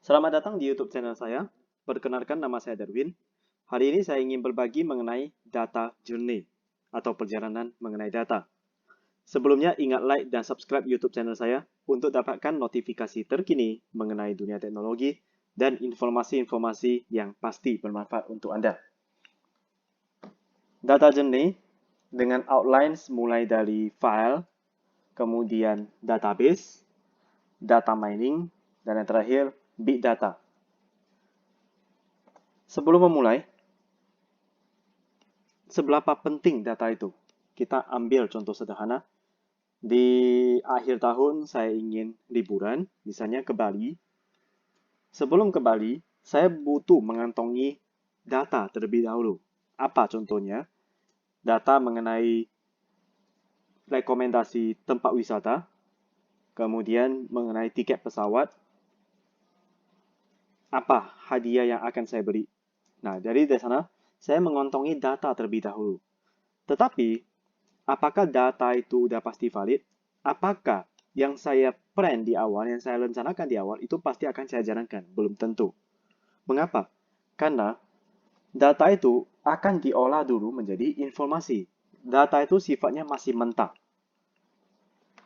Selamat datang di YouTube channel saya. Perkenalkan nama saya Darwin. Hari ini saya ingin berbagi mengenai data journey atau perjalanan mengenai data. Sebelumnya ingat like dan subscribe YouTube channel saya untuk dapatkan notifikasi terkini mengenai dunia teknologi dan informasi-informasi yang pasti bermanfaat untuk Anda. Data journey dengan outlines mulai dari file, kemudian database, data mining, dan yang terakhir big data. Sebelum memulai, seberapa penting data itu? Kita ambil contoh sederhana. Di akhir tahun saya ingin liburan, misalnya ke Bali. Sebelum ke Bali, saya butuh mengantongi data terlebih dahulu. Apa contohnya? Data mengenai rekomendasi tempat wisata, kemudian mengenai tiket pesawat, apa hadiah yang akan saya beri. Nah, dari sana, saya mengantongi data terlebih dahulu. Tetapi, apakah data itu udah pasti valid? Apakah yang saya plan di awal, yang saya rencanakan di awal, itu pasti akan saya jalankan? Belum tentu. Mengapa? Karena data itu akan diolah dulu menjadi informasi. Data itu sifatnya masih mentah.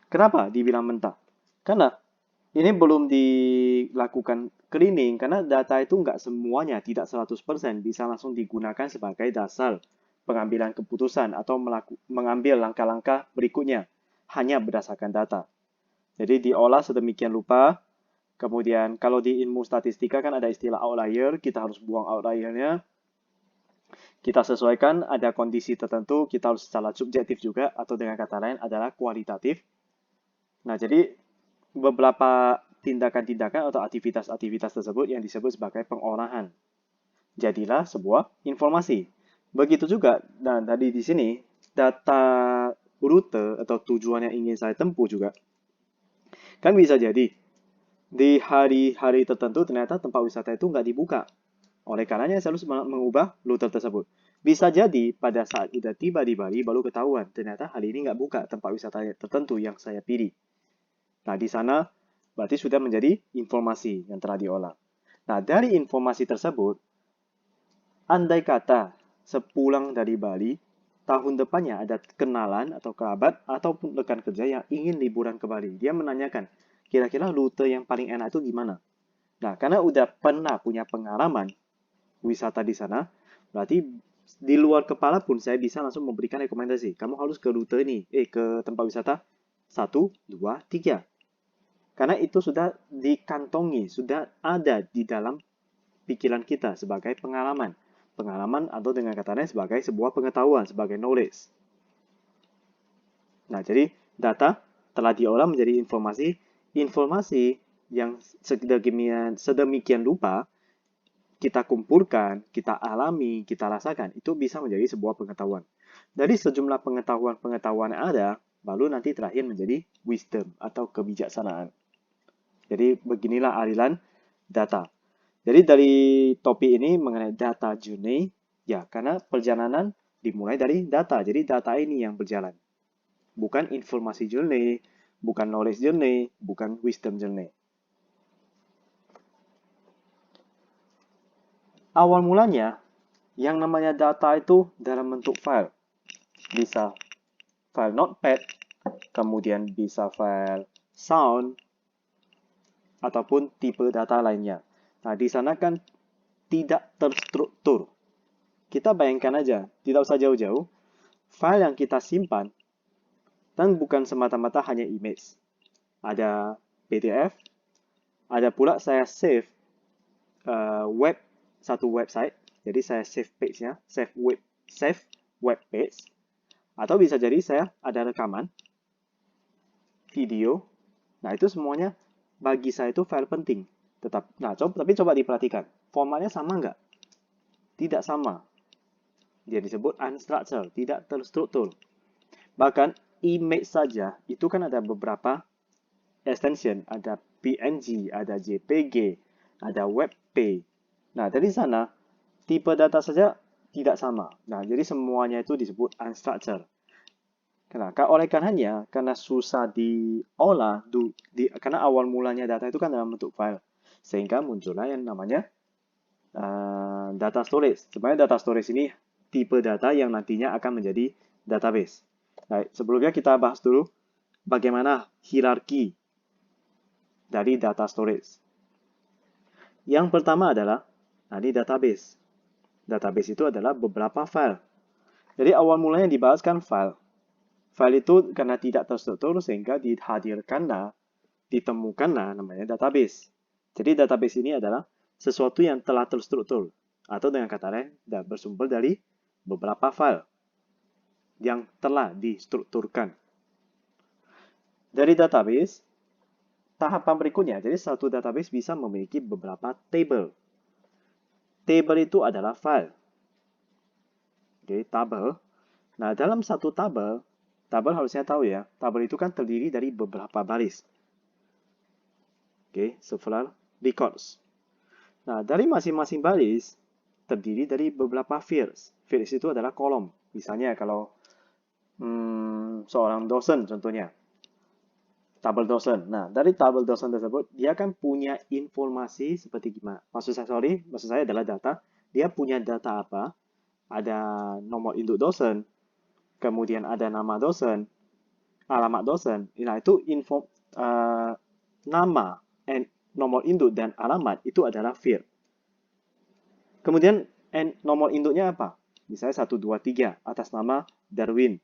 Kenapa dibilang mentah? Karena ini belum dilakukan cleaning, karena data itu nggak semuanya, tidak 100% bisa langsung digunakan sebagai dasar pengambilan keputusan atau mengambil langkah-langkah berikutnya hanya berdasarkan data. Jadi diolah sedemikian rupa, kemudian kalau di ilmu statistika kan ada istilah outlier, kita harus buang outliernya, kita sesuaikan ada kondisi tertentu, kita harus secara subjektif juga, atau dengan kata lain adalah kualitatif. Nah, jadi beberapa tindakan-tindakan atau aktivitas-aktivitas tersebut yang disebut sebagai pengolahan. Jadilah sebuah informasi. Begitu juga, dan tadi di sini, data rute atau tujuan yang ingin saya tempuh juga. Kan bisa jadi, di hari-hari tertentu ternyata tempat wisata itu nggak dibuka. Oleh karenanya saya harus mengubah rute tersebut. Bisa jadi pada saat udah tiba di Bali baru ketahuan ternyata hari ini nggak buka tempat wisata tertentu yang saya pilih. Nah, di sana berarti sudah menjadi informasi yang telah diolah. Nah, dari informasi tersebut, andai kata sepulang dari Bali, tahun depannya ada kenalan atau kerabat ataupun rekan kerja yang ingin liburan ke Bali. Dia menanyakan, kira-kira rute yang paling enak itu gimana? Nah, karena udah pernah punya pengalaman wisata di sana, berarti di luar kepala pun saya bisa langsung memberikan rekomendasi. Kamu harus ke rute ini, ke tempat wisata 1, 2, 3. Karena itu sudah dikantongi, sudah ada di dalam pikiran kita sebagai pengalaman. Pengalaman atau dengan kata lain sebagai sebuah pengetahuan, sebagai knowledge. Nah, jadi data telah diolah menjadi informasi. Informasi yang sedemikian rupa kita kumpulkan, kita alami, kita rasakan, itu bisa menjadi sebuah pengetahuan. Dari sejumlah pengetahuan yang ada, baru nanti terakhir menjadi wisdom atau kebijaksanaan. Jadi beginilah aliran data. Jadi dari topik ini mengenai data journey, ya karena perjalanan dimulai dari data. Jadi data ini yang berjalan. Bukan informasi journey, bukan knowledge journey, bukan wisdom journey. Awal mulanya, yang namanya data itu dalam bentuk file. Bisa file notepad, kemudian bisa file sound, ataupun tipe data lainnya. Nah, di sana kan tidak terstruktur. Kita bayangkan aja, tidak usah jauh-jauh, file yang kita simpan dan bukan semata-mata hanya image. Ada PDF, ada pula saya save satu website, jadi saya save page-nya, save web page, atau bisa jadi saya ada rekaman, video. Nah, itu semuanya bagi saya itu file penting. Tapi coba diperhatikan, formatnya sama nggak? Tidak sama. Dia disebut unstructured, tidak terstruktur. Bahkan image saja itu kan ada beberapa extension, ada PNG, ada JPG, ada WebP. Nah, dari sana tipe data saja tidak sama. Nah, jadi semuanya itu disebut unstructured. Oleh karenanya, karena susah diolah, karena awal mulanya data itu kan dalam bentuk file. Sehingga muncullah yang namanya data storage. Sebenarnya data storage ini tipe data yang nantinya akan menjadi database. Nah, sebelumnya kita bahas dulu bagaimana hierarki dari data storage. Yang pertama adalah ini database. Database itu adalah beberapa file. Jadi awal mulanya dibahas kan file. File itu karena tidak terstruktur sehingga dihadirkanlah, ditemukanlah namanya database. Jadi database ini adalah sesuatu yang telah terstruktur atau dengan kata lain bersumber dari beberapa file yang telah distrukturkan. Dari database, tahapan berikutnya, jadi satu database bisa memiliki beberapa table. Table itu adalah file. Oke, tabel. Nah, dalam satu tabel harusnya tahu ya, tabel itu kan terdiri dari beberapa baris. Oke, several records. Nah, dari masing-masing baris terdiri dari beberapa fields. Fields itu adalah kolom. Misalnya kalau seorang dosen contohnya, tabel dosen. Nah, dari tabel dosen tersebut, dia kan punya informasi seperti gimana. Maksud saya adalah data. Dia punya data apa? Ada nomor induk dosen, kemudian ada nama dosen, alamat dosen. Nah, itu info nama, nomor induk dan alamat itu adalah field. Kemudian nomor induknya apa? Misalnya 123 atas nama Darwin.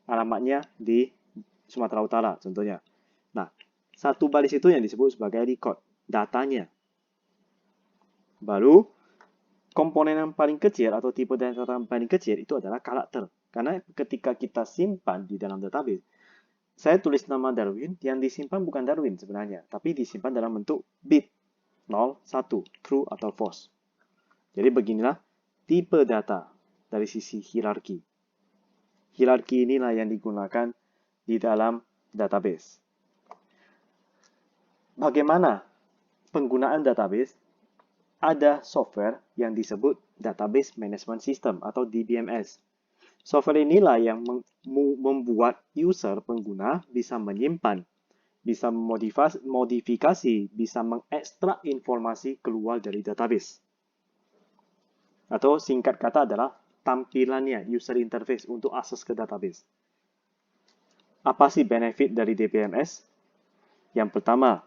Alamatnya di Sumatera Utara contohnya. Nah, satu baris itu yang disebut sebagai record, datanya. Baru komponen yang paling kecil atau tipe data yang paling kecil itu adalah karakter. Karena ketika kita simpan di dalam database, saya tulis nama Darwin, yang disimpan bukan Darwin sebenarnya, tapi disimpan dalam bentuk bit 0, 1, true atau false. Jadi beginilah tipe data dari sisi hierarki. Hierarki inilah yang digunakan di dalam database. Bagaimana penggunaan database? Ada software yang disebut Database Management System atau DBMS. Software inilah yang membuat user pengguna bisa menyimpan, bisa modifikasi, bisa mengekstrak informasi keluar dari database. Atau singkat kata adalah tampilannya, user interface untuk akses ke database. Apa sih benefit dari DBMS? Yang pertama,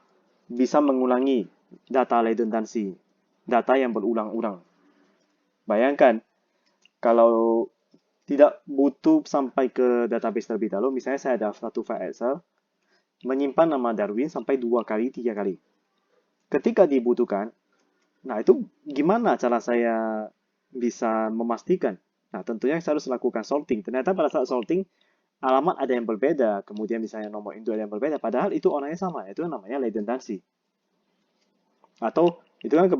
bisa mengulangi data redundancy, data yang berulang-ulang. Bayangkan, kalau tidak butuh sampai ke database terlebih dahulu, misalnya saya ada satu file Excel, menyimpan nama Darwin sampai 2 kali, 3 kali. Ketika dibutuhkan, nah itu gimana cara saya bisa memastikan? Nah, tentunya saya harus lakukan sorting. Ternyata pada saat sorting, alamat ada yang berbeda, kemudian misalnya nomor induk ada yang berbeda, padahal itu orangnya sama, itu namanya redundancy. Atau itu kan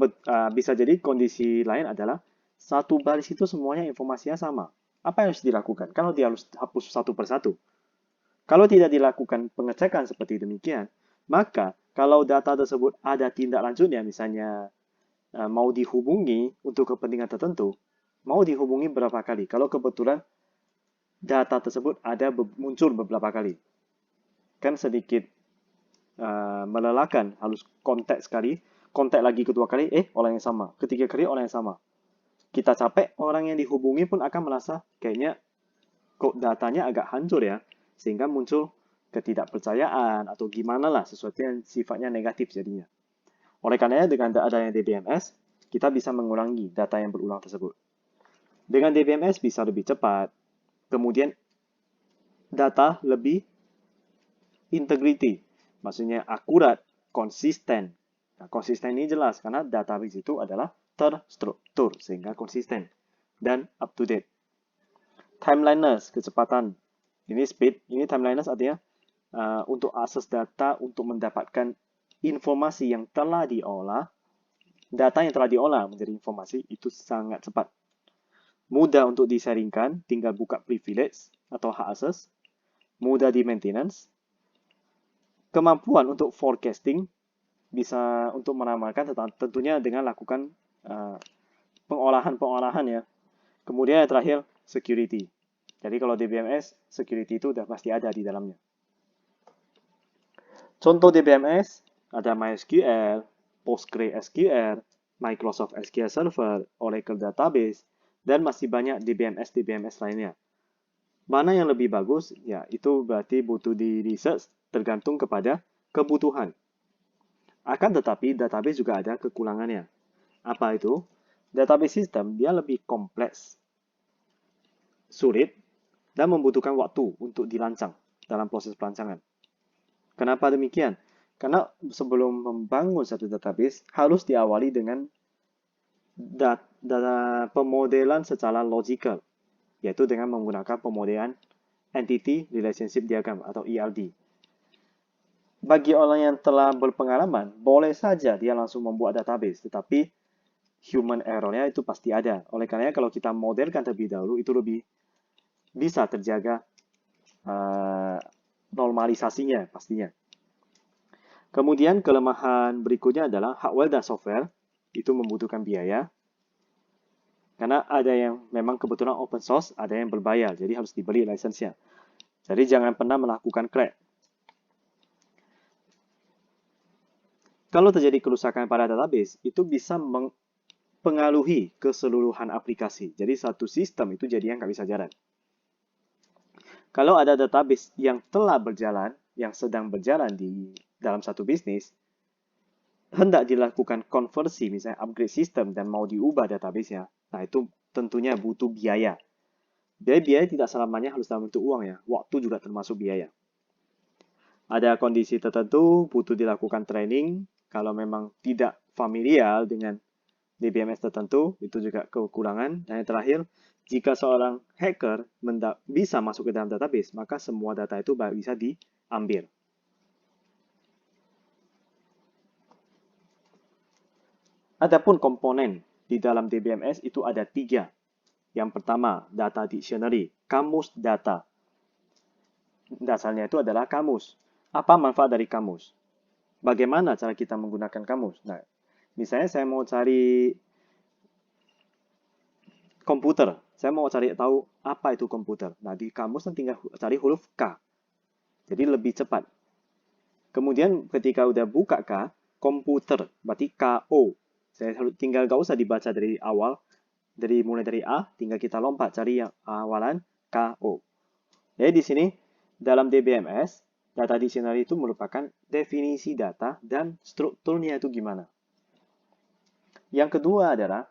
bisa jadi kondisi lain adalah satu baris itu semuanya informasinya sama. Apa yang harus dilakukan? Kalau dia harus hapus satu persatu. Kalau tidak dilakukan pengecekan seperti demikian, maka kalau data tersebut ada tindak lanjutnya, misalnya mau dihubungi untuk kepentingan tertentu, mau dihubungi berapa kali? Kalau kebetulan data tersebut ada muncul beberapa kali, kan sedikit melelahkan, harus kontak sekali, kontak lagi kedua kali, orang yang sama, ketiga kali orang yang sama. Kita capek, orang yang dihubungi pun akan merasa kayaknya kok datanya agak hancur ya, sehingga muncul ketidakpercayaan atau gimana lah, sesuatu yang sifatnya negatif jadinya. Oleh karenanya dengan adanya DBMS, kita bisa mengulangi data yang berulang tersebut. Dengan DBMS bisa lebih cepat, kemudian data lebih integrity, maksudnya akurat, konsisten. Nah, konsisten ini jelas karena database itu adalah terstruktur sehingga konsisten dan up to date. Timeliness, kecepatan. Ini speed, ini timeliness artinya untuk akses data untuk mendapatkan informasi yang telah diolah, data yang telah diolah menjadi informasi itu sangat cepat. Mudah untuk disaringkan, tinggal buka privilege atau hak akses. Mudah di maintenance. Kemampuan untuk forecasting, bisa untuk meramalkan tentunya dengan lakukan pengolahan ya. Kemudian yang terakhir, security. Jadi kalau DBMS, security itu sudah pasti ada di dalamnya. Contoh DBMS, ada MySQL, PostgreSQL, Microsoft SQL Server, Oracle Database, dan masih banyak DBMS lainnya. Mana yang lebih bagus? Ya, itu berarti butuh di research tergantung kepada kebutuhan. Akan tetapi, database juga ada kekurangannya. Apa itu? Database system dia lebih kompleks, sulit, dan membutuhkan waktu untuk dirancang dalam proses perancangan. Kenapa demikian? Karena sebelum membangun satu database, harus diawali dengan pemodelan secara logical, yaitu dengan menggunakan pemodelan Entity Relationship Diagram atau ERD. Bagi orang yang telah berpengalaman, boleh saja dia langsung membuat database, tetapi human error-nya itu pasti ada. Oleh karena kalau kita modelkan terlebih dahulu, itu lebih bisa terjaga normalisasinya pastinya. Kemudian kelemahan berikutnya adalah hardware dan software, itu membutuhkan biaya. Karena ada yang memang kebetulan open source, ada yang berbayar, jadi harus dibeli lisensinya. Jadi jangan pernah melakukan crack. Kalau terjadi kerusakan pada database, itu bisa mempengaruhi keseluruhan aplikasi. Jadi satu sistem itu jadinya nggak bisa jalan. Kalau ada database yang telah berjalan, yang sedang berjalan di dalam satu bisnis, hendak dilakukan konversi, misalnya upgrade sistem dan mau diubah database-nya, nah itu tentunya butuh biaya. Jadi biaya tidak selamanya harus dalam bentuk uang ya, waktu juga termasuk biaya. Ada kondisi tertentu butuh dilakukan training, kalau memang tidak familiar dengan DBMS tertentu, itu juga kekurangan. Dan yang terakhir, jika seorang hacker bisa masuk ke dalam database, maka semua data itu bisa diambil. Adapun komponen di dalam DBMS itu ada 3. Yang pertama, data dictionary, kamus data. Dasarnya itu adalah kamus. Apa manfaat dari kamus? Bagaimana cara kita menggunakan kamus? Nah, misalnya saya mau cari komputer. Saya mau cari tahu apa itu komputer. Nah, di kamus tinggal cari huruf K. Jadi lebih cepat. Kemudian ketika udah buka K, komputer, berarti KO. Saya tinggal gak usah dibaca dari awal, mulai dari A, tinggal kita lompat cari yang awalan KO. Jadi di sini dalam DBMS, data dictionary itu merupakan definisi data dan strukturnya itu gimana. Yang kedua adalah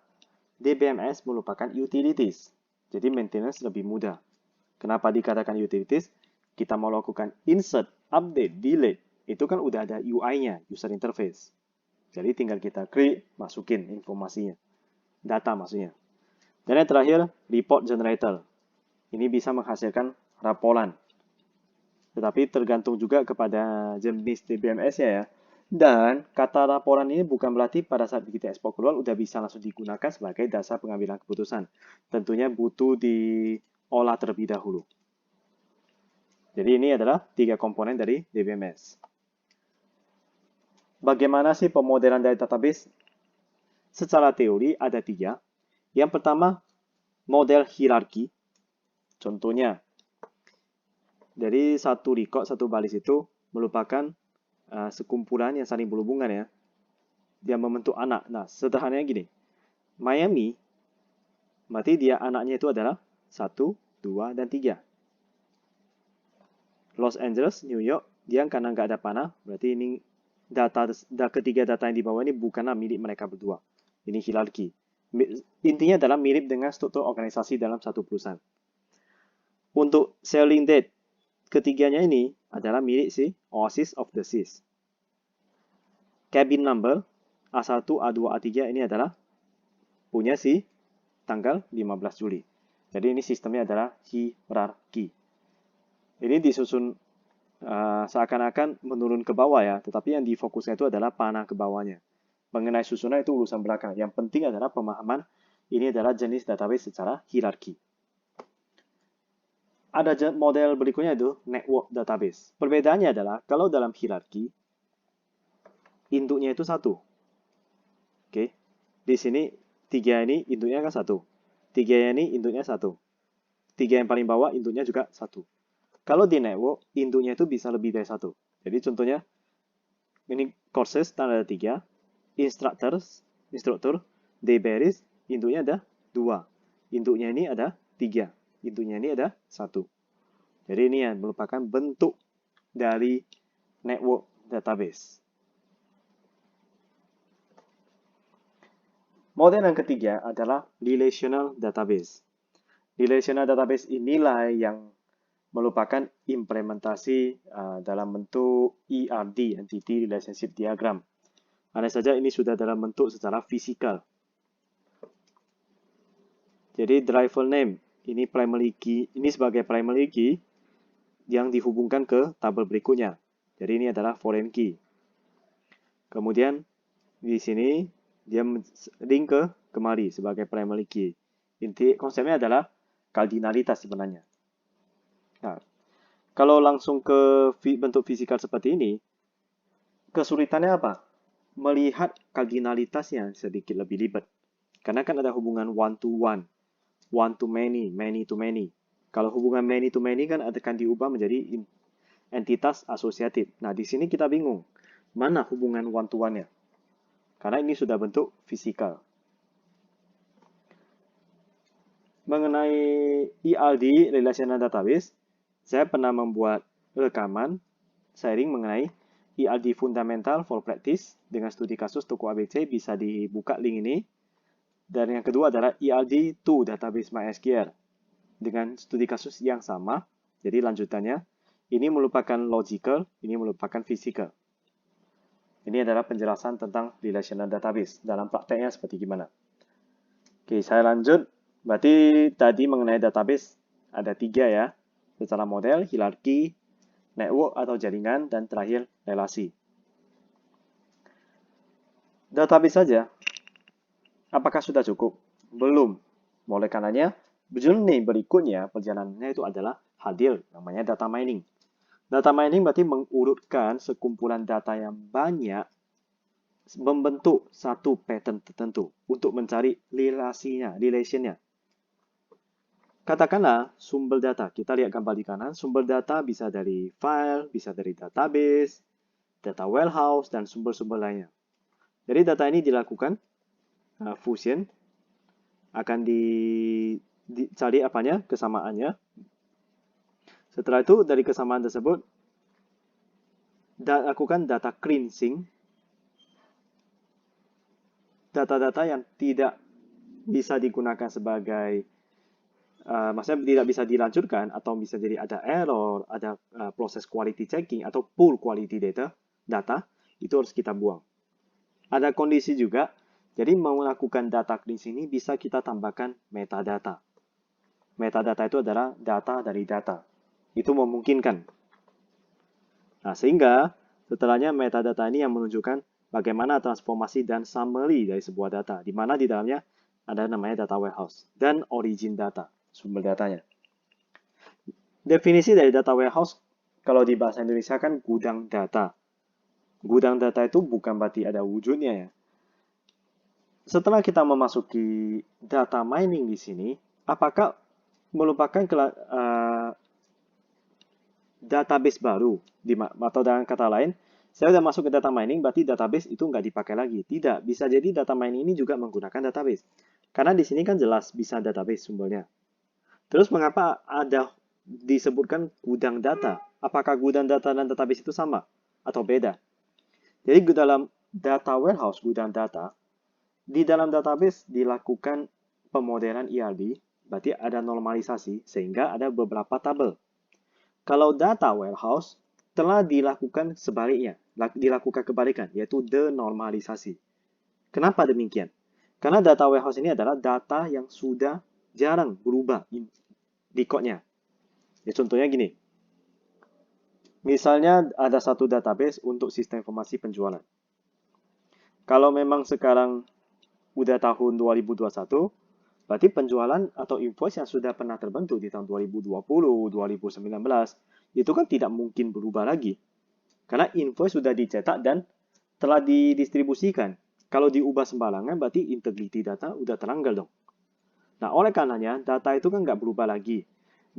DBMS merupakan utilities. Jadi maintenance lebih mudah. Kenapa dikatakan utilities? Kita mau lakukan insert, update, delete. Itu kan udah ada UI-nya, user interface. Jadi tinggal kita create, masukin informasinya. Data maksudnya. Dan yang terakhir, report generator. Ini bisa menghasilkan laporan. Tetapi tergantung juga kepada jenis DBMS-nya ya. Dan kata laporan ini bukan berarti pada saat kita ekspor keluar udah bisa langsung digunakan sebagai dasar pengambilan keputusan. Tentunya butuh diolah terlebih dahulu. Jadi ini adalah 3 komponen dari DBMS. Bagaimana sih pemodelan dari database? Secara teori ada 3. Yang pertama, model hierarki. Contohnya, dari satu record, satu baris itu merupakan sekumpulan yang saling berhubungan ya. Dia membentuk anak. Nah, sederhananya gini. Miami, berarti dia anaknya itu adalah 1, 2, dan 3. Los Angeles, New York, dia karena nggak ada panah, berarti ini ketiga data yang di bawah ini bukanlah milik mereka berdua. Ini hierarki. Intinya adalah mirip dengan struktur organisasi dalam satu perusahaan. Untuk selling date, ketiganya ini adalah milik si Oasis of the Seas. Cabin number A1, A2, A3 ini adalah punya si tanggal 15 Juli. Jadi ini sistemnya adalah hierarki. Ini disusun seakan-akan menurun ke bawah ya, tetapi yang difokuskan itu adalah panah ke bawahnya. Mengenai susunan itu urusan belakang. Yang penting adalah pemahaman ini adalah jenis database secara hierarki. Ada model berikutnya itu network database. Perbedaannya adalah kalau dalam hierarki induknya itu 1. Oke. Di sini 3 ini induknya kan 1. 3 ini induknya 1. 3 yang paling bawah induknya juga 1. Kalau di network induknya itu bisa lebih dari 1. Jadi contohnya ini courses ada 3. instruktur, dbaris, induknya ada 2. Induknya ini ada 3. Induknya ini ada 1. Jadi ini yang merupakan bentuk dari network database. Model yang ketiga adalah relational database. Relational database inilah yang merupakan implementasi dalam bentuk ERD, Entity Relationship Diagram. Hanya saja ini sudah dalam bentuk secara fisikal. Jadi driver name ini primary key, ini sebagai primary key yang dihubungkan ke tabel berikutnya. Jadi ini adalah foreign key. Kemudian di sini dia link ke kemari sebagai primary key. Inti konsepnya adalah kardinalitas sebenarnya. Nah, kalau langsung ke bentuk fisikal seperti ini, kesulitannya apa? Melihat kardinalitasnya sedikit lebih ribet. Karena kan ada hubungan one to one, one to many, many to many. Kalau hubungan many to many kan akan diubah menjadi entitas asosiatif. Nah, di sini kita bingung. Mana hubungan one to one-nya? Karena ini sudah bentuk fisikal. Mengenai ERD, Relational Database, saya pernah membuat rekaman sharing mengenai ERD Fundamental for Practice dengan studi kasus toko ABC, bisa dibuka link ini. Dan yang kedua adalah ERD2 Database MySQL dengan studi kasus yang sama. Jadi lanjutannya, ini merupakan logical, ini merupakan physical. Ini adalah penjelasan tentang relational database. Dalam prakteknya seperti gimana. Oke, saya lanjut. Berarti tadi mengenai database ada 3 ya. Secara model, hierarki, network atau jaringan, dan terakhir relasi. Database saja, apakah sudah cukup? Belum. Oleh karenanya, journey berikutnya, perjalanannya itu adalah hadir, namanya data mining. Data mining berarti mengurutkan sekumpulan data yang banyak membentuk satu pattern tertentu untuk mencari relationnya. Katakanlah sumber data, kita lihat gambar di kanan, sumber data bisa dari file, bisa dari database, data warehouse, dan sumber-sumber lainnya. Jadi data ini dilakukan fusion, akan dicari apanya, kesamaannya. Setelah itu, dari kesamaan tersebut, lakukan data cleansing. Data-data yang tidak bisa digunakan sebagai, maksudnya tidak bisa dilanjutkan, atau bisa jadi ada error, ada proses quality checking, atau pool quality data, itu harus kita buang. Ada kondisi juga, jadi mau melakukan data cleansing ini bisa kita tambahkan metadata. Metadata itu adalah data dari data. Itu memungkinkan. Nah, sehingga setelahnya metadata ini yang menunjukkan bagaimana transformasi dan summary dari sebuah data, di mana di dalamnya ada namanya data warehouse dan origin data, sumber datanya. Definisi dari data warehouse, kalau di bahasa Indonesia kan gudang data. Gudang data itu bukan berarti ada wujudnya ya. Setelah kita memasuki data mining di sini, apakah merupakan database baru? Atau dengan kata lain, saya sudah masuk ke data mining, berarti database itu nggak dipakai lagi. Tidak, bisa jadi data mining ini juga menggunakan database. Karena di sini kan jelas bisa database sumbernya. Terus mengapa ada disebutkan gudang data? Apakah gudang data dan database itu sama? Atau beda? Jadi dalam data warehouse, gudang data, di dalam database dilakukan pemodelan ERD, berarti ada normalisasi, sehingga ada beberapa tabel. Kalau data warehouse, telah dilakukan sebaliknya, dilakukan kebalikan, yaitu denormalisasi. Kenapa demikian? Karena data warehouse ini adalah data yang sudah jarang berubah di code-nya. Ya, contohnya gini. Misalnya ada satu database untuk sistem informasi penjualan. Kalau memang sekarang udah tahun 2021, berarti penjualan atau invoice yang sudah pernah terbentuk di tahun 2020, 2019, itu kan tidak mungkin berubah lagi. Karena invoice sudah dicetak dan telah didistribusikan. Kalau diubah sembarangan, berarti integrity data udah teranggal dong. Nah, oleh karenanya, data itu kan nggak berubah lagi.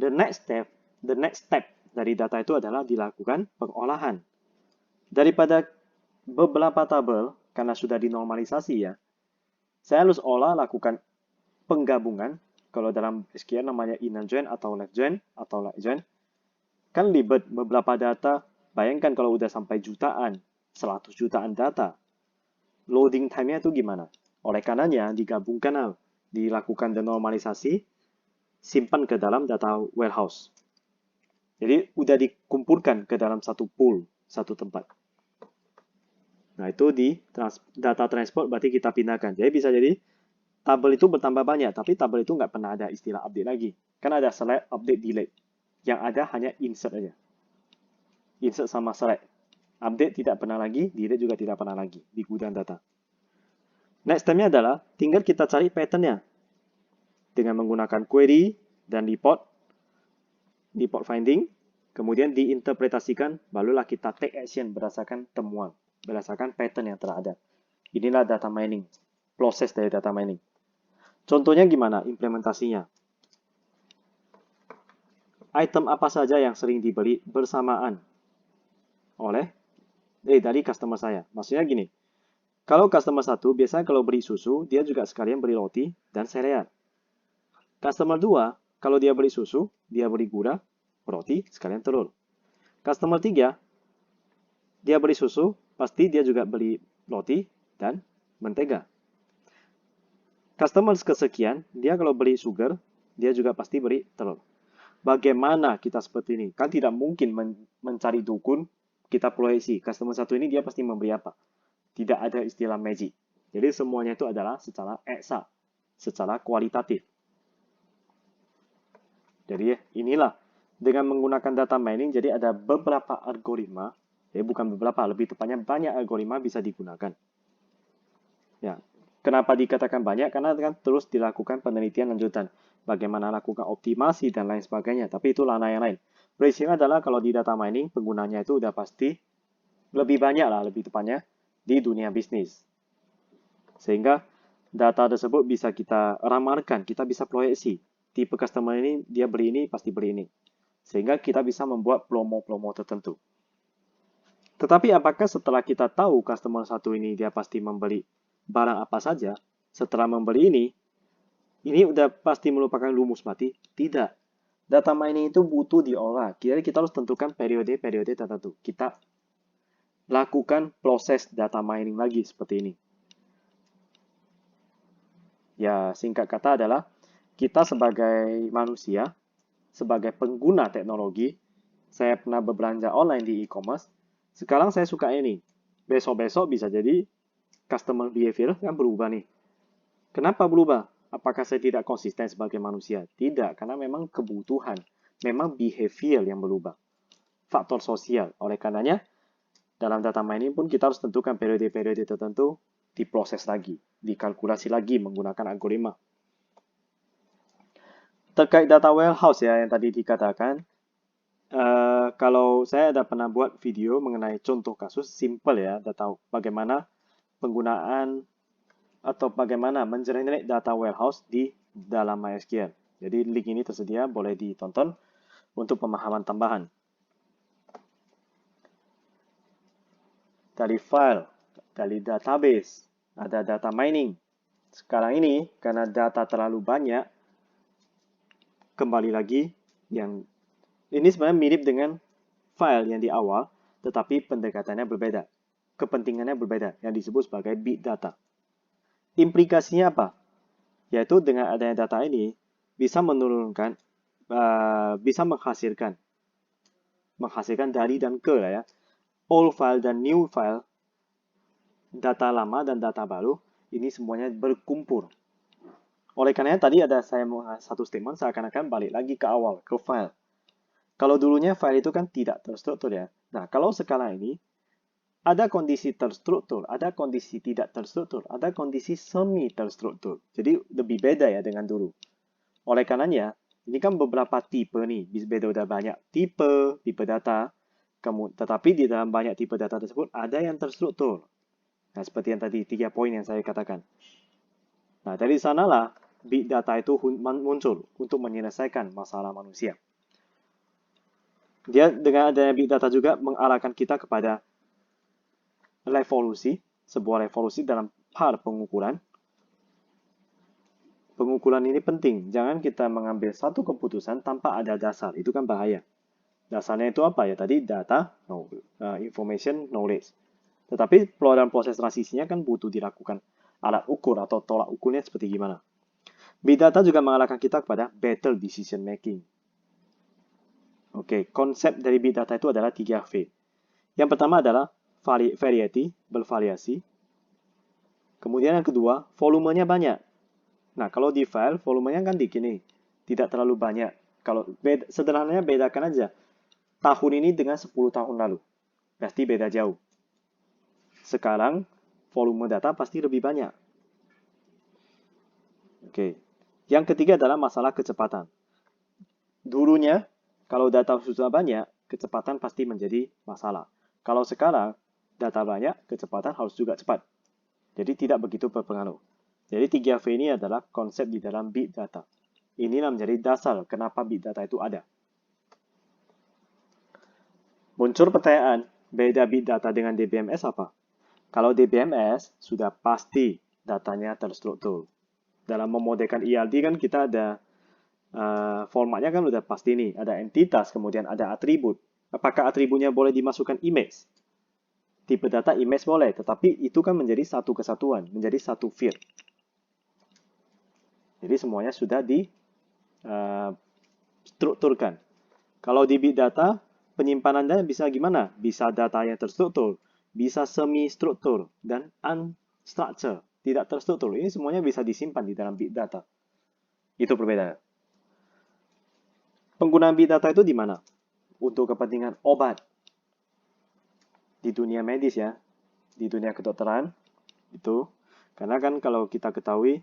The next step dari data itu adalah dilakukan pengolahan. Daripada beberapa tabel, karena sudah dinormalisasi ya. Saya harus lakukan penggabungan. Kalau dalam SQL namanya inner join atau left join atau right join. Kan ribet beberapa data. Bayangkan kalau udah sampai jutaan, 100 jutaan data. Loading time-nya itu gimana? Oleh karenanya digabungkan, dilakukan denormalisasi, simpan ke dalam data warehouse. Jadi udah dikumpulkan ke dalam satu pool, satu tempat. Nah itu di data transport berarti kita pindahkan. Jadi bisa jadi tabel itu bertambah banyak, tapi tabel itu nggak pernah ada istilah update lagi. Kan ada select, update, delete. Yang ada hanya insert aja. Insert sama select. Update tidak pernah lagi, delete juga tidak pernah lagi di gudang data. Next step-nya adalah tinggal kita cari pattern-nya. Dengan menggunakan query dan report finding, kemudian diinterpretasikan, barulah kita take action berdasarkan temuan, berdasarkan pattern yang telah ada. Inilah data mining, proses dari data mining. Contohnya gimana implementasinya? Item apa saja yang sering dibeli bersamaan oleh dari customer saya. Maksudnya gini, kalau customer 1 biasanya kalau beli susu, dia juga sekalian beli roti dan sereal. Customer 2, kalau dia beli susu, dia beli gula, roti, sekalian telur. Customer 3, dia beli susu, pasti dia juga beli roti dan mentega. Customer kesekian, dia kalau beli sugar, dia juga pasti beli telur. Bagaimana kita seperti ini? Kan tidak mungkin mencari dukun, kita proyeksi. Customer 1 ini dia pasti memberi apa? Tidak ada istilah magic. Jadi semuanya itu adalah secara eksak, secara kualitatif. Jadi inilah dengan menggunakan data mining, jadi ada beberapa algoritma, ya bukan beberapa, lebih tepatnya banyak algoritma bisa digunakan. Ya, kenapa dikatakan banyak? Karena kan terus dilakukan penelitian lanjutan. Bagaimana lakukan optimasi dan lain sebagainya. Tapi itu ranah yang lain. Prinsipnya adalah kalau di data mining, penggunanya itu udah pasti lebih banyak lah, lebih tepatnya di dunia bisnis. Sehingga data tersebut bisa kita ramalkan, kita bisa proyeksi. Tipe customer ini, dia beli ini, pasti beli ini. Sehingga kita bisa membuat promo-promo tertentu. Tetapi apakah setelah kita tahu customer satu ini dia pasti membeli barang apa saja, setelah membeli ini udah pasti merupakan rumus mati? Tidak. Data mining itu butuh diolah. Jadi kita harus tentukan periode-periode tertentu. Kita lakukan proses data mining lagi seperti ini. Ya, singkat kata adalah kita sebagai manusia, sebagai pengguna teknologi, saya pernah berbelanja online di e-commerce. Sekarang saya suka ini. Besok-besok bisa jadi customer behavior kan berubah nih. Kenapa berubah? Apakah saya tidak konsisten sebagai manusia? Tidak, karena memang kebutuhan, memang behavior yang berubah. Faktor sosial. Oleh karenanya, dalam data mining pun kita harus tentukan periode-periode tertentu, diproses lagi, dikalkulasi lagi menggunakan algoritma. Terkait data warehouse ya yang tadi dikatakan, kalau saya ada pernah buat video mengenai contoh kasus simple ya, data bagaimana penggunaan atau bagaimana mengenerate data warehouse di dalam MySQL. Jadi link ini tersedia, boleh ditonton untuk pemahaman tambahan. Dari file, dari database, ada data mining. Sekarang ini, karena data terlalu banyak, kembali lagi, yang ini sebenarnya mirip dengan file yang di awal, tetapi pendekatannya berbeda. Kepentingannya berbeda, yang disebut sebagai big data. Implikasinya apa? Yaitu dengan adanya data ini, bisa menurunkan, bisa menghasilkan dari dan ke lah ya. Old file dan new file, data lama dan data baru, ini semuanya berkumpul. Oleh karenanya tadi ada saya satu statement seakan-akan balik lagi ke awal, ke file. Kalau dulunya file itu kan tidak terstruktur ya. Nah, kalau sekarang ini, ada kondisi terstruktur, ada kondisi tidak terstruktur, ada kondisi semi terstruktur. Jadi lebih beda ya dengan dulu. Oleh karenanya, ini kan beberapa tipe nih, beda udah banyak tipe data. Tetapi di dalam banyak tipe data tersebut ada yang terstruktur. Nah, seperti yang tadi 3 poin yang saya katakan. Nah, dari sanalah big data itu muncul untuk menyelesaikan masalah manusia. Dia dengan adanya big data juga mengarahkan kita kepada revolusi sebuah revolusi dalam hal pengukuran. Pengukuran ini penting. Jangan kita mengambil satu keputusan tanpa ada dasar. Itu kan bahaya. Dasarnya itu apa ya? Tadi data, information, knowledge. Tetapi dalam proses transisinya kan butuh dilakukan alat ukur atau tolak ukurnya seperti gimana. Big data juga mengarahkan kita kepada better decision making. Oke, konsep dari big data itu adalah 3V. Yang pertama adalah variety, bervariasi. Kemudian yang kedua, volumenya banyak. Nah, kalau di file, volumenya kan dikit nih. Tidak terlalu banyak. Kalau sederhananya bedakan aja. Tahun ini dengan 10 tahun lalu. Pasti beda jauh. Sekarang, volume data pasti lebih banyak. Oke. Yang ketiga adalah masalah kecepatan. Dulunya, kalau data sudah banyak, kecepatan pasti menjadi masalah. Kalau sekarang, data banyak, kecepatan harus juga cepat. Jadi tidak begitu berpengaruh. Jadi 3V ini adalah konsep di dalam big data. Inilah menjadi dasar kenapa big data itu ada. Muncul pertanyaan, beda big data dengan DBMS apa? Kalau DBMS, sudah pasti datanya terstruktur. Dalam memodelkan ELD kan kita ada formatnya kan udah pasti nih. Ada entitas, kemudian ada atribut. Apakah atributnya boleh dimasukkan image? Tipe data image boleh, tetapi itu kan menjadi satu kesatuan, menjadi satu field. Jadi semuanya sudah distrukturkan. Kalau di big data, penyimpanannya bisa gimana? Bisa datanya terstruktur, bisa semi-struktur, dan unstructured, tidak terstruktur. Ini semuanya bisa disimpan di dalam big data. Itu perbedaannya. Penggunaan big data itu di mana? Untuk kepentingan obat. Di dunia medis ya, di dunia kedokteran, itu. Karena kan kalau kita ketahui,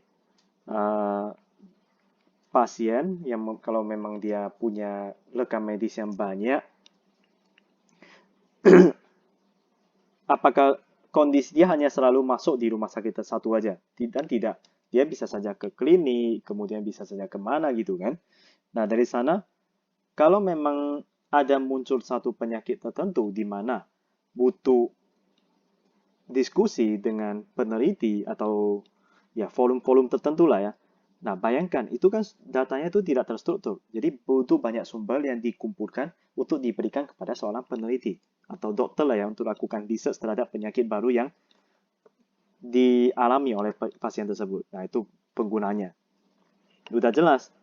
pasien yang kalau memang dia punya rekam medis yang banyak, apakah kondisi dia hanya selalu masuk di rumah sakit satu aja? Dan tidak. Dia bisa saja ke klinik, kemudian bisa saja kemana gitu kan. Nah dari sana, kalau memang ada muncul satu penyakit tertentu di mana butuh diskusi dengan peneliti atau ya forum-forum tertentu lah ya. Nah, bayangkan itu kan datanya itu tidak terstruktur. Jadi butuh banyak sumber yang dikumpulkan untuk diberikan kepada seorang peneliti atau dokter lah ya untuk lakukan research terhadap penyakit baru yang dialami oleh pasien tersebut. Nah, itu penggunanya. Sudah jelas.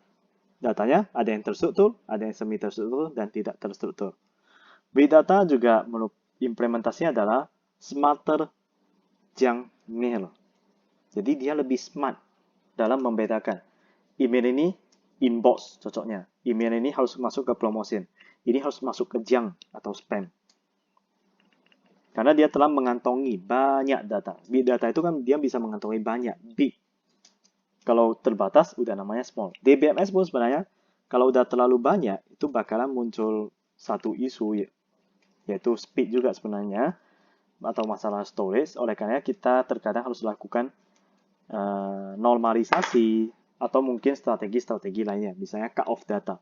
Datanya ada yang terstruktur, ada yang semi terstruktur dan tidak terstruktur. Big data juga implementasinya adalah smarter than mail. Jadi dia lebih smart dalam membedakan. Email ini inbox cocoknya. Email ini harus masuk ke promotion. Ini harus masuk ke junk atau spam. Karena dia telah mengantongi banyak data. Big data itu kan dia bisa mengantongi banyak. Big. Kalau terbatas udah namanya small. DBMS pun sebenarnya kalau udah terlalu banyak itu bakalan muncul satu isu yaitu speed juga sebenarnya atau masalah storage. Oleh karena kita terkadang harus lakukan normalisasi atau mungkin strategi-strategi lainnya, misalnya cut off data.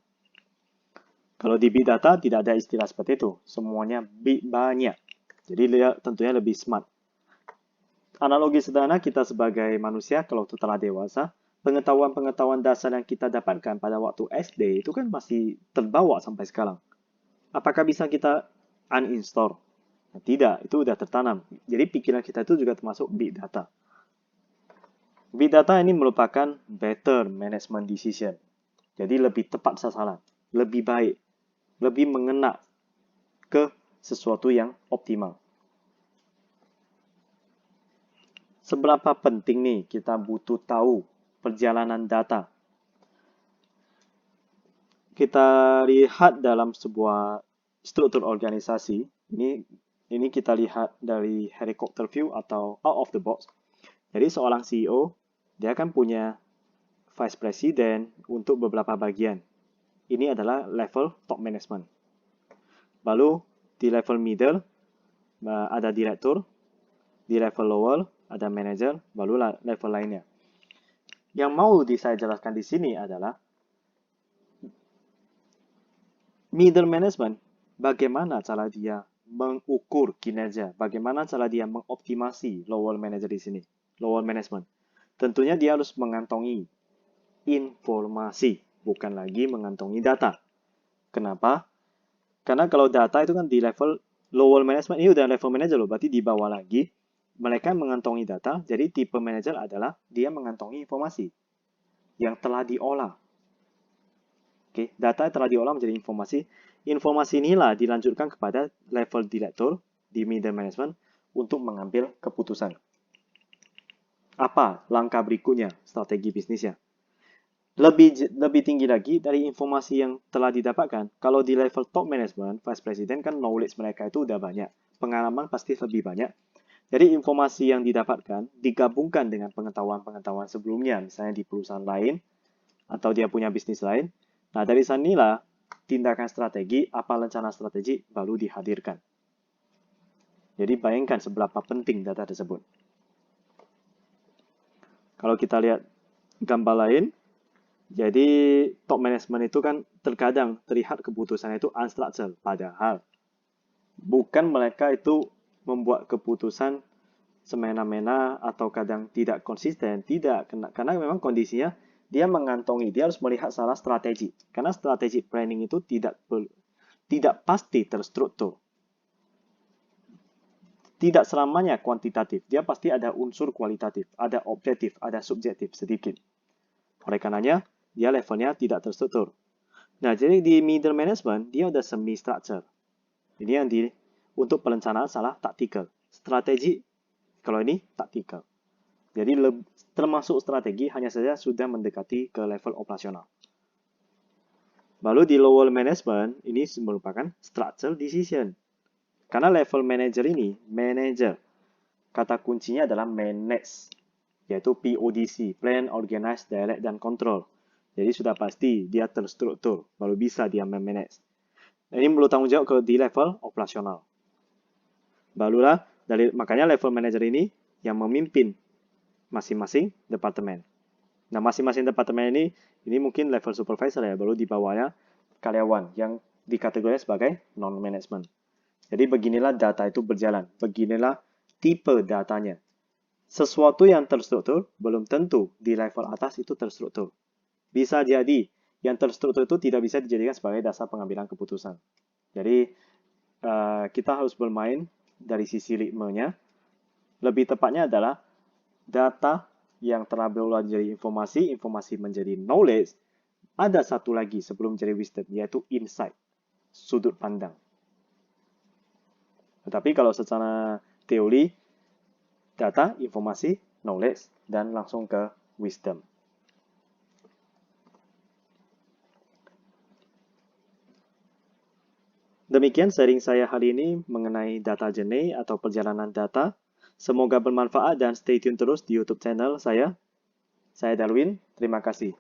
Kalau di big data tidak ada istilah seperti itu, semuanya big banyak. Jadi dia tentunya lebih smart. Analogi sederhana kita sebagai manusia kalau telah dewasa, pengetahuan-pengetahuan dasar yang kita dapatkan pada waktu SD itu kan masih terbawa sampai sekarang. Apakah bisa kita uninstall? Nah, tidak, itu sudah tertanam. Jadi pikiran kita itu juga termasuk big data. Big data ini merupakan better management decision. Jadi lebih tepat sasaran, lebih baik, lebih mengena ke sesuatu yang optimal. Seberapa penting nih kita butuh tahu perjalanan data? Kita lihat dalam sebuah struktur organisasi, ini kita lihat dari helicopter view atau out of the box. Jadi seorang CEO, dia kan punya vice president untuk beberapa bagian. Ini adalah level top management. Lalu di level middle ada direktur, di level lower ada manager, baru level lainnya. Yang mau saya jelaskan di sini adalah middle management, bagaimana cara dia mengukur kinerja. Bagaimana cara dia mengoptimasi lower manager di sini, lower management. Tentunya dia harus mengantongi informasi, bukan lagi mengantongi data. Kenapa? Karena kalau data itu kan di level lower management, ini udah level manager loh, berarti di bawah lagi. Mereka mengantongi data, jadi tipe manager adalah dia mengantongi informasi yang telah diolah. Oke, data yang telah diolah menjadi informasi. Informasi inilah dilanjutkan kepada level direktur di middle management untuk mengambil keputusan. Apa langkah berikutnya strategi bisnisnya? Lebih tinggi lagi dari informasi yang telah didapatkan. Kalau di level top management, vice president kan knowledge mereka itu udah banyak. Pengalaman pasti lebih banyak. Jadi informasi yang didapatkan digabungkan dengan pengetahuan-pengetahuan sebelumnya, misalnya di perusahaan lain atau dia punya bisnis lain. Nah, dari sanilah tindakan strategi, apa rencana strategi baru dihadirkan. Jadi bayangkan seberapa penting data tersebut. Kalau kita lihat gambar lain, jadi top management itu kan terkadang terlihat keputusannya itu unstructured, padahal bukan mereka itu membuat keputusan semena-mena atau kadang tidak konsisten, tidak, karena memang kondisinya dia mengantongi, dia harus melihat salah strategi, karena strategi planning itu tidak pasti terstruktur, tidak selamanya kuantitatif, dia pasti ada unsur kualitatif, ada objektif, ada subjektif sedikit. Oleh karenanya, dia levelnya tidak terstruktur. Nah, jadi di middle management, dia udah semi-structure. Ini yang untuk perencanaan salah taktikal. Strategi, kalau ini taktikal. Jadi termasuk strategi hanya saja sudah mendekati ke level operasional. Lalu di lower management, ini merupakan structural decision. Karena level manager ini, manager, kata kuncinya adalah manage, yaitu PODC, plan, organize, direct, dan control. Jadi sudah pasti dia terstruktur, baru bisa dia memanage. Ini perlu tanggung jawab di level operasional. Barulah, makanya level manager ini yang memimpin masing-masing departemen. Nah, masing-masing departemen ini mungkin level supervisor ya, baru di bawahnya karyawan yang dikategorikan sebagai non-management. Jadi beginilah data itu berjalan, beginilah tipe datanya. Sesuatu yang terstruktur belum tentu di level atas itu terstruktur. Bisa jadi yang terstruktur itu tidak bisa dijadikan sebagai dasar pengambilan keputusan. Jadi kita harus bermain dari sisi ritmenya. Lebih tepatnya adalah data yang telah berolah menjadi informasi, informasi menjadi knowledge. Ada satu lagi sebelum menjadi wisdom, yaitu insight, sudut pandang. Tetapi kalau secara teori, data, informasi, knowledge, dan langsung ke wisdom. Demikian sharing saya hari ini mengenai data journey atau perjalanan data. Semoga bermanfaat dan stay tune terus di YouTube channel saya. Saya Darwin, terima kasih.